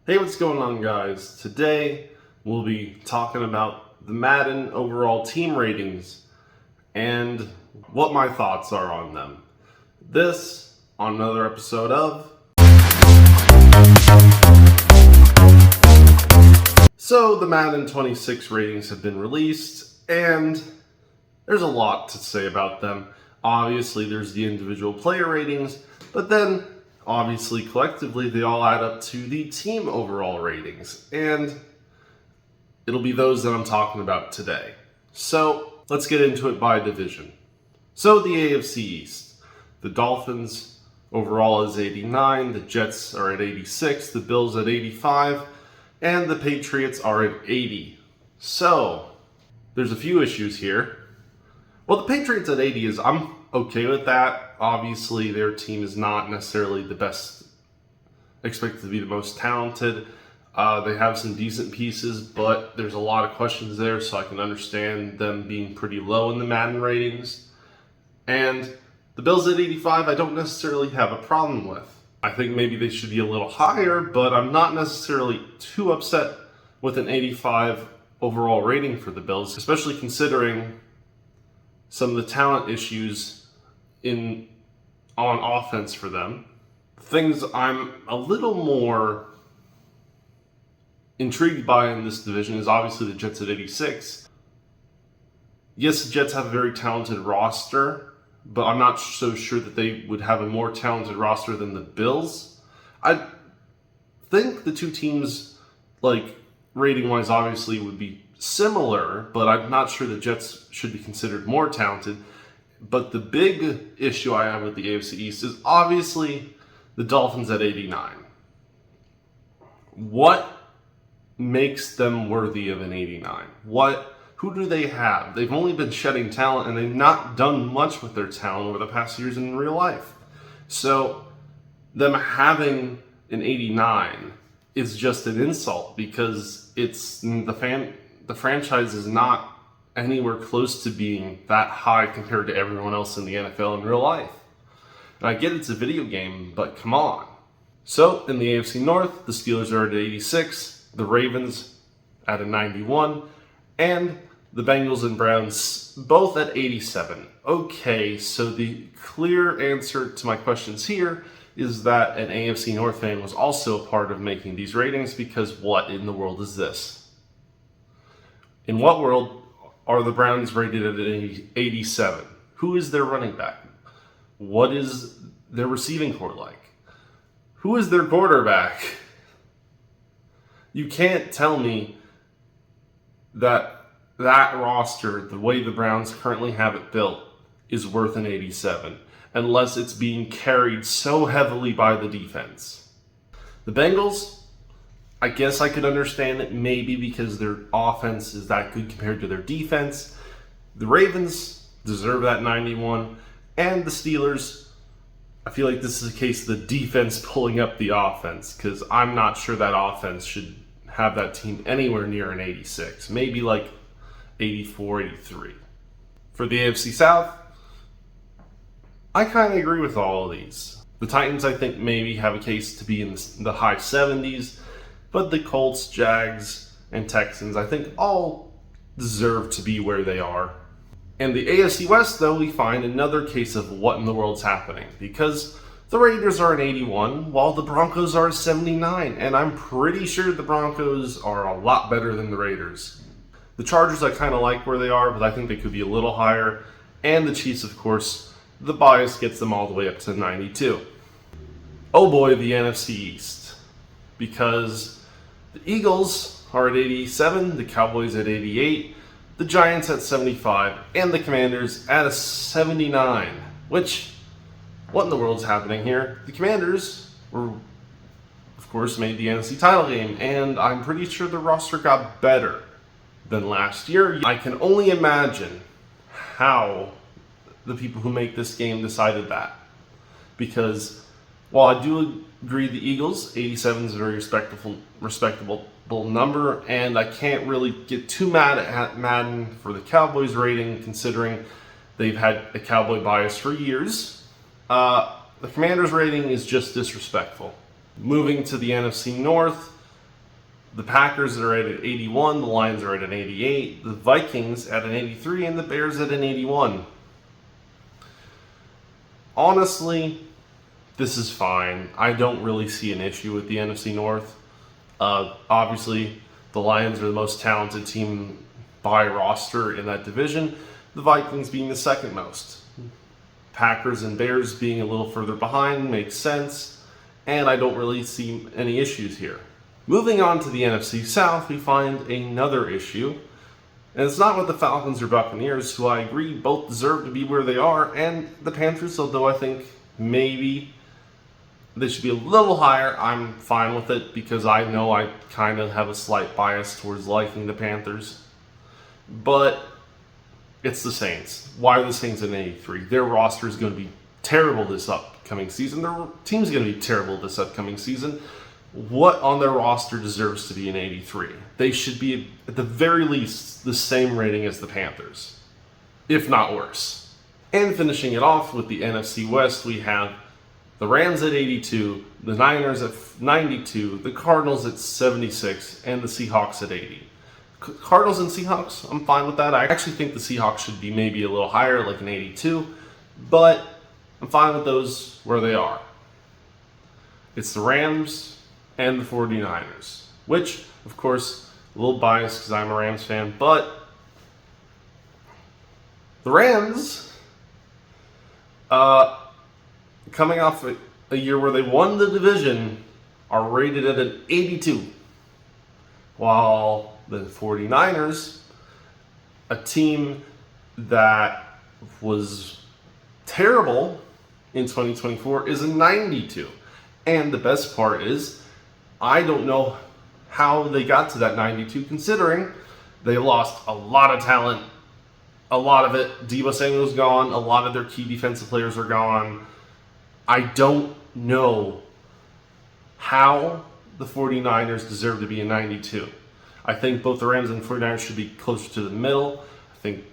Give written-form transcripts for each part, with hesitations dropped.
Hey, what's going on, guys? Today we'll be talking about the Madden overall team ratings and what my thoughts are on them. This on another episode of. So, the Madden 26 ratings have been released, and there's a lot to say about them. Obviously, there's the individual player ratings, but then obviously, collectively, they all add up to the team overall ratings, and it'll be those that I'm talking about today. So, let's get into it by division. So, the AFC East. The Dolphins overall is 89, the Jets are at 86, the Bills at 85, and the Patriots are at 80. So, there's a few issues here. Well, the Patriots at 80 I'm okay with that. Obviously, their team is not necessarily the best, expected to be the most talented. They have some decent pieces, but there's a lot of questions there, so I can understand them being pretty low in the Madden ratings. And the Bills at 85, I don't necessarily have a problem with. I think maybe they should be a little higher, but I'm not necessarily too upset with an 85 overall rating for the Bills, especially considering some of the talent issues on offense for them. Things I'm a little more intrigued by in this division is obviously the Jets at 86. Yes, the Jets have a very talented roster, but I'm not so sure that they would have a more talented roster than the Bills. I think the two teams, rating-wise, obviously would be similar, but I'm not sure the Jets should be considered more talented. But the big issue I have with the AFC East is obviously the Dolphins at 89. What makes them worthy of an 89? Who do they have? They've only been shedding talent, and they've not done much with their talent over the past years in real life. So them having an 89 is just an insult, because it's the franchise is not anywhere close to being that high compared to everyone else in the NFL in real life. And I get it's a video game, but come on. So, in the AFC North, the Steelers are at 86, the Ravens at a 91, and the Bengals and Browns both at 87. Okay, so the clear answer to my questions here is that an AFC North fan was also a part of making these ratings, because what in the world is this? In what world are the Browns rated at 87? Who is their running back? What is their receiving corps like? Who is their quarterback? You can't tell me that roster, the way the Browns currently have it built, is worth an 87, unless it's being carried so heavily by the defense. The Bengals, I guess I could understand it maybe because their offense is that good compared to their defense. The Ravens deserve that 91. And the Steelers, I feel like this is a case of the defense pulling up the offense, because I'm not sure that offense should have that team anywhere near an 86. Maybe like 84, 83. For the AFC South, I kind of agree with all of these. The Titans, I think, maybe have a case to be in the high 70s. But the Colts, Jags, and Texans, I think, all deserve to be where they are. And the AFC West, though, we find another case of what in the world's happening. Because the Raiders are an 81, while the Broncos are a 79. And I'm pretty sure the Broncos are a lot better than the Raiders. The Chargers, I kind of like where they are, but I think they could be a little higher. And the Chiefs, of course, the bias gets them all the way up to 92. Oh boy, the NFC East. Because the Eagles are at 87, the Cowboys at 88, the Giants at 75, and the Commanders at a 79. Which, what in the world's happening here? The Commanders were, of course, made the NFC title game, and I'm pretty sure the roster got better than last year. I can only imagine how the people who make this game decided that. Because while I do agree the Eagles, 87 is a very respectable number, and I can't really get too mad at Madden for the Cowboys rating, considering they've had a Cowboy bias for years. The Commanders rating is just disrespectful. Moving to the NFC North, The Packers are at an 81, the Lions are at an 88, the Vikings at an 83, and the Bears at an 81. Honestly, this is fine. I don't really see an issue with the NFC North. Obviously, the Lions are the most talented team by roster in that division, the Vikings being the second most. Packers and Bears being a little further behind makes sense, and I don't really see any issues here. Moving on to the NFC South, we find another issue, and it's not with the Falcons or Buccaneers, who I agree both deserve to be where they are, and the Panthers, although I think maybe they should be a little higher. I'm fine with it because I know I kind of have a slight bias towards liking the Panthers. But it's the Saints. Why are the Saints in 83? Their roster is going to be terrible this upcoming season. Their team's going to be terrible this upcoming season. What on their roster deserves to be an 83? They should be, at the very least, the same rating as the Panthers, if not worse. And finishing it off with the NFC West, we have the Rams at 82, the Niners at 92, the Cardinals at 76, and the Seahawks at 80. Cardinals and Seahawks, I'm fine with that. I actually think the Seahawks should be maybe a little higher, like an 82, but I'm fine with those where they are. It's the Rams and the 49ers, which, of course, a little biased because I'm a Rams fan, but the Rams, coming off a year where they won the division, are rated at an 82, while the 49ers, a team that was terrible in 2024, is a 92. And the best part is, I don't know how they got to that 92, considering they lost a lot of talent. A lot of it, Deebo Samuel's gone, a lot of their key defensive players are gone. I don't know how the 49ers deserve to be a 92. I think both the Rams and 49ers should be closer to the middle. I think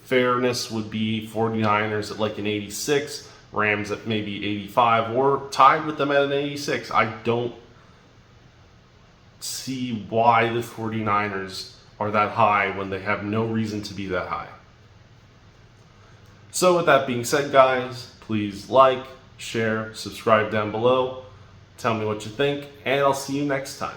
fairness would be 49ers at like an 86, Rams at maybe 85, or tied with them at an 86. I don't see why the 49ers are that high when they have no reason to be that high. So with that being said, guys, please like, share, subscribe down below. Tell me what you think, and I'll see you next time.